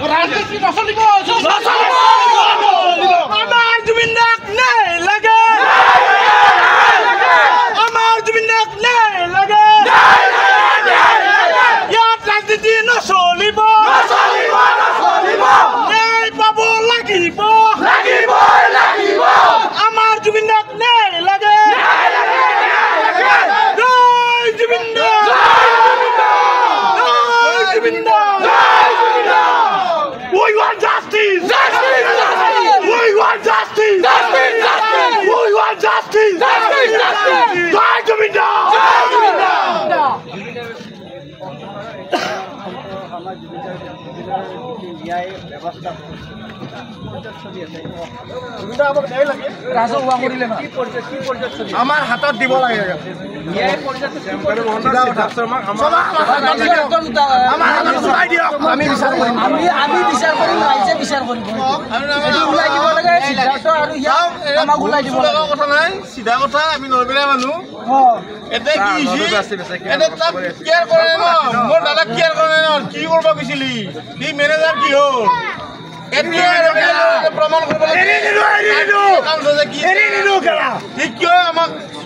রাজনীতি নচলিব আমার জুবিন দাক নাই লাগে আমার জুবিন দাক নাই লাগে ইয়াত রাজনীতি নচলিব ন্যায় পাব লাগিব আমার জুবিন দাক নাই লাগে জয় জুবিন দাক We want justice! Justice! We want justice! Justice! We want justice! Justice! Jai Jubin Dao! Jai Jubin Dao! আমার হাতত দিব লাগে আমি বিচার কৰিম ৰাইজে বিচাৰ কৰিব ওলাই দিব লাগে সিদ্ধান্ত আৰু আমাক ওলাই দিব কথা নাই সিধা কথা আমি নৰবেলা মানুহ এতে কি এতে তাক কেয়াৰ কৰে ন মোৰ দাদা কেয়াৰ কৰে ন কি কৰিব গৈছিলি এই মেনেজাৰ কি হ'ল প্রমাণ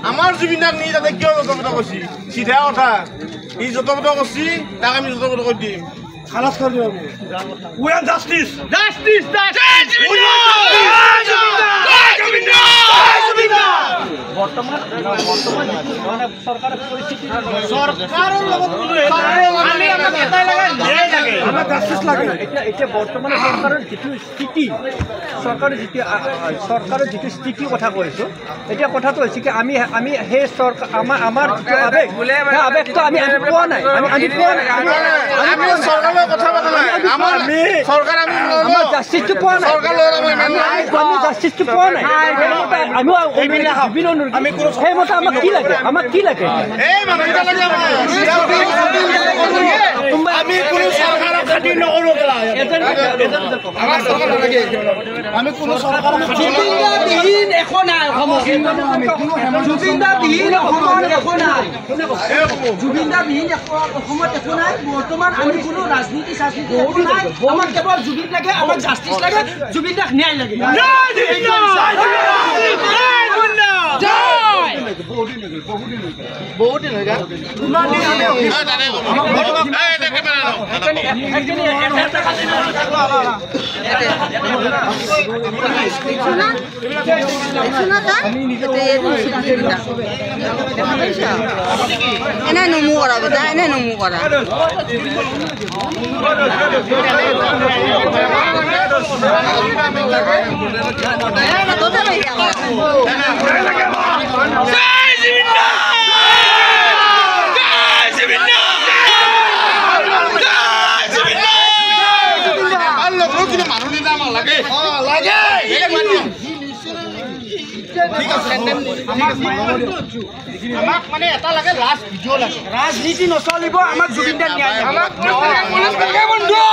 আমার জুবিনাক নি তাতে কিয় যতপত করছি সিধা কথা ই যতপত করছি তাক আমি যতপত করে দিম খালাস করে দিব উই আর জাস্টিস জাস্টিস বর্তমান সরকারের পরিস্থিতি সরকারের লগত আমি আমাক এটাই লাগে ন্যায় লাগে আমাক জাস্টিস লাগে এটা বর্তমানে সরকারের যেটো স্থিতি সরকারের যেটো স্থিতি কথা কৈছো এটা কথাটো হৈছে কি আমি হে সরকার আমার আবেগটো আমি পোৱা নাই আমি পোৱা নাই আমি সৰকাৰেৰ কথা বলা নাই আমাৰ সৰকাৰ আমি জাস্টিসটো পোৱা নাই সৰকাৰ আমি জাস্টিসটো পোৱা নাই আমি সেই মতে আমাক কি লাগে আমি কোনো সৰকাৰক খাতিৰ নকৰো আমি কোনো সরকারক জুবিনদাবিহীন একো নাই জুবিনদাবিহীন অসমত একো নাই জুবিনদাবিহীন অসমত একো নাই বর্তমান আমি কোনো রাজনীতি একো নাই আমাক কেবল জুবিন লাগে আমাক জাস্টিস লাগে জুবিনদাক ন্যায় লাগে বহুদিন হয়ে গেল এনে নমু করা বেটা এনে নমু করা মানে এটা লাগে লাস্ট ভিডিও লাগে রাজনীতি নচলিব আমাক জুবিনদাৰ ন্যায় আমাক বন্ধু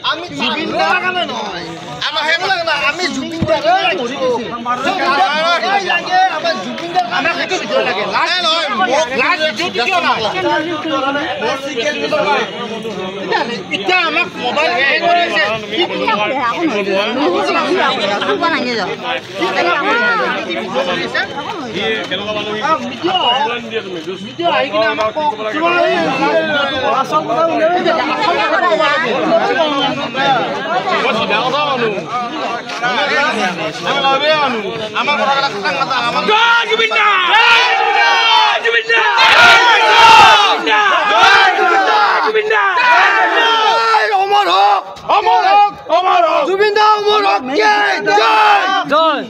আমি জুবিনদাৰ কাৰণে নহয় আমাৰ সেইবিলাক না আমি জুবিনদাৰ মৰি গৈছে লাগে আমাৰ জুবিনদাৰ আমাক সেইটো ভিডিও লাগে লাস্ট ভিডিও কিয় নাই এতিয়া আমাক মোবাইল কৰিছে জুবিনদা অমর হক জয় জয়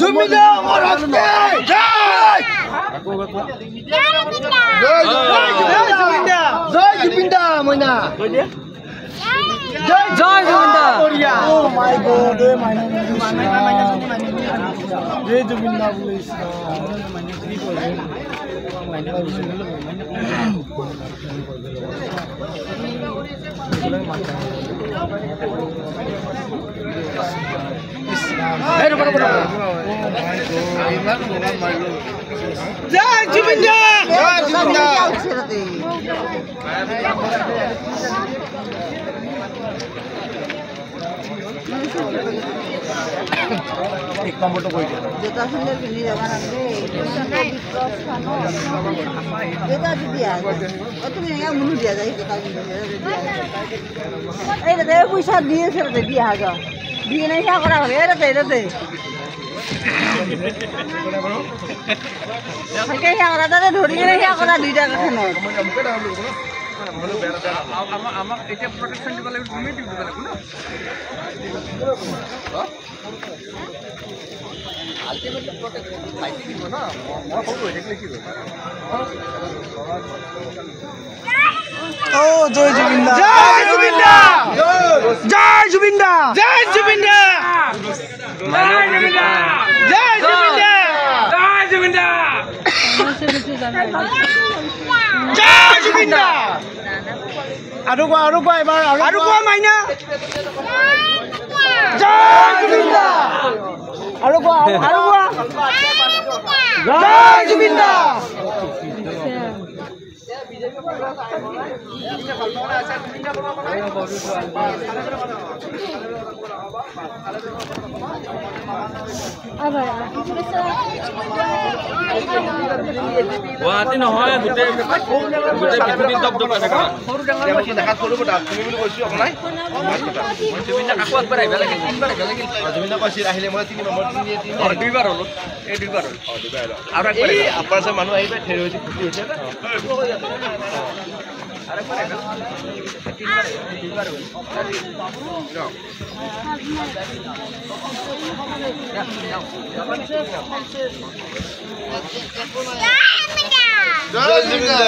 জুবিনদা অমর হক জয় জয় জয় জুবিনদা মইনা জয় জুবিন দা ও মাই গড এ মাইনা জয় জুবিন দা বলিস জয় জুবিন দা জয় জুবিন দা एक नंबर तो कोई জোতা সুন্দর পিন্ধি যাবা নালাগে জোতা দিয়া তুমি এয়া মুনু দিয়া যায় জোতা পিন্ধি এই রে পয়সা দিয়েছে রে দিয়া হাজা দিয়ে নাই যা করা হবে রে রে হালকা যা করা দাদা ধরি রে যা করা দুইটা কথা নয় আমাক এতিয়া প্ৰটেকশ্যন দিব লাগিব তুমি দিব লাগিব না আলটিমেটলি প্ৰটেকশ্যন ফাইটি দিব না মই কল হৈ থাকিলে কি কৰিব ও জয় জুবিন দা জয় জুবিন দা জয় জুবিন দা জয় জুবিন দা জয় জুবিন দা জয় জুবিন দা জয় জুবিন দা জয় জুবিন দা আৰু কোৱা এবাৰ আৰু কোৱা মাইনা জয় জুবিন দা আৰু কোৱা জয় জুবিন দা গুৱাহাটী নহয় গোটেই পৃথিৱীত দপদপাই থকা সৰু ডাঙৰ দেখাত সৰু কথা তুমি বুলি কৈছো অকলাই জুবিন দা কাকো একবাৰ আহিব লাগে জুবিন দা কৈছিল আহিলে মই 3 নম্বৰ 3 দুইবাৰ হলো এই দুইবাৰ হল আৰু একবাৰ আপোনাৰ যে মানুহ আহিবে ঠেৰ হৈছে খুটি হৈছে না আৰু একবাৰ আহিব দুইবাৰ হল জয় জুবিন দা